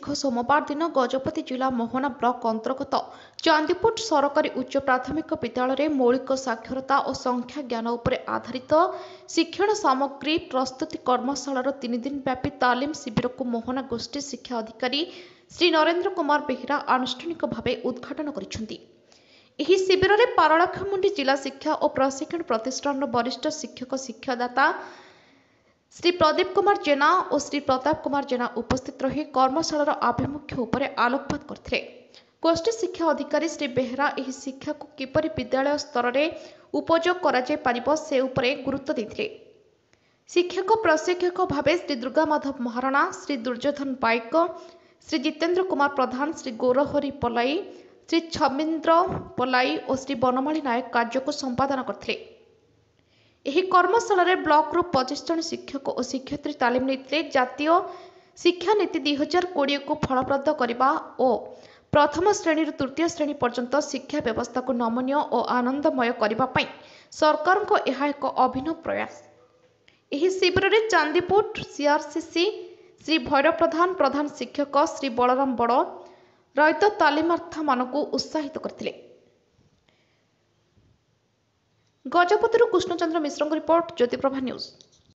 ଦୀର୍ଘ सोमवार दिन गजपति जिला मोहना ब्लॉक अंतर्गत चांदीपुर सरकारी उच्च प्राथमिक विद्यालय मौलिक साक्षरता और संख्या ज्ञान उपरे आधारित शिक्षण सामग्री प्रस्तुति कर्मशालार 3 दिन व्यापी तालीम शिविर को मोहना गोष्ठी शिक्षा अधिकारी श्री नरेंद्र कुमार बेहेरा आनुष्ठानिक भाव उद्घाटन करिसेंति। ଏହି ଶିବିରରେ ପାରଳାଖେମୁଣ୍ଡି ଜିଲ୍ଲା ଶିକ୍ଷା ଓ ପ୍ରଶିକ୍ଷଣ ପ୍ରତିଷ୍ଠାନର ବରିଷ୍ଠ ଶିକ୍ଷକ ଶିକ୍ଷାଦାତା ଶ୍ରୀ ପ୍ରଦୀପ କୁମାର ଜେନା ଓ ଶ୍ରୀ ପ୍ରତାପ କୁମାର ଜେନା ଉପସ୍ଥିତ ରହି କର୍ମଶାଳାର ଆଭିମୁଖ୍ୟ ଉପରେ ଆଲୋକପାତ କରିଥିଲେ। ଗୋଷ୍ଠୀ ଶିକ୍ଷା ଅଧିକାରୀ ଶ୍ରୀ ବେହେରା ଏହି ଶିକ୍ଷାକୁ କିପରି ବିଦ୍ୟାଳୟ ସ୍ତରରେ ଉପଯୋଗ କରାଯାଇ ପାରିବ ସେ ଉପରେ ଗୁରୁତ୍ୱ ଦେଇଥିଲେ। ଶିକ୍ଷକ ପ୍ରଶିକ୍ଷକ ଭାବେ ଶ୍ରୀ ଦୁର୍ଗା ମାଧବ ମହାରଣା, ଶ୍ରୀ ଦୁର୍ଯ୍ୟୋଧନ ପାଇକ, ଶ୍ରୀ ଜିତେନ୍ଦ୍ର କୁମାର ପ୍ରଧାନ, ଶ୍ରୀ ଗୌରହରି ପଲାଇ, ଶ୍ରୀ ଛମିନ୍ଦ୍ର ପଲାଇ ଓ ଶ୍ରୀ ବନମାଳୀ ନାୟକ କାର୍ଯ୍ୟକୁ ସମ୍ପାଦନ କରିଥିଲେ। ଏହି କର୍ମଶାଳାରେ ବ୍ଲକରୁ 25 ଜଣ ଶିକ୍ଷକ ଓ ଶିକ୍ଷୟିତ୍ରୀ ତାଲିମ ନେଇଥିଲେ। ଜାତୀୟ ଶିକ୍ଷାନୀତି 2020କୁ ଫଳପ୍ରଦ କରିବା ଓ ପ୍ରଥମ ଶ୍ରେଣୀରୁ ତୃତୀୟ ଶ୍ରେଣୀ ପର୍ଯ୍ୟନ୍ତ ଶିକ୍ଷା ବ୍ୟବସ୍ଥାକୁ ନମନୀୟ ଓ ଆନନ୍ଦମୟ କରିବା ପାଇଁ ସରକାରଙ୍କ ଏହା ଏକ ଅଭିନବ ପ୍ରୟାସ। ଏହି ଶିବିରରେ ଚାନ୍ଦିପୁର ସିଆରସିସି ଶ୍ରୀ ଭୈରବ ପ୍ରଧାନ, ପ୍ରଧାନ ଶିକ୍ଷକ ଶ୍ରୀ ବଳରାମ ବଡ଼ ରଇତ ତାଲିମାର୍ଥୀମାନଙ୍କୁ ଉତ୍ସାହିତ କରିଥିଲେ। गजपति कृष्णचंद्र मिश्र रिपोर्ट ज्योतिप्रभा न्यूज।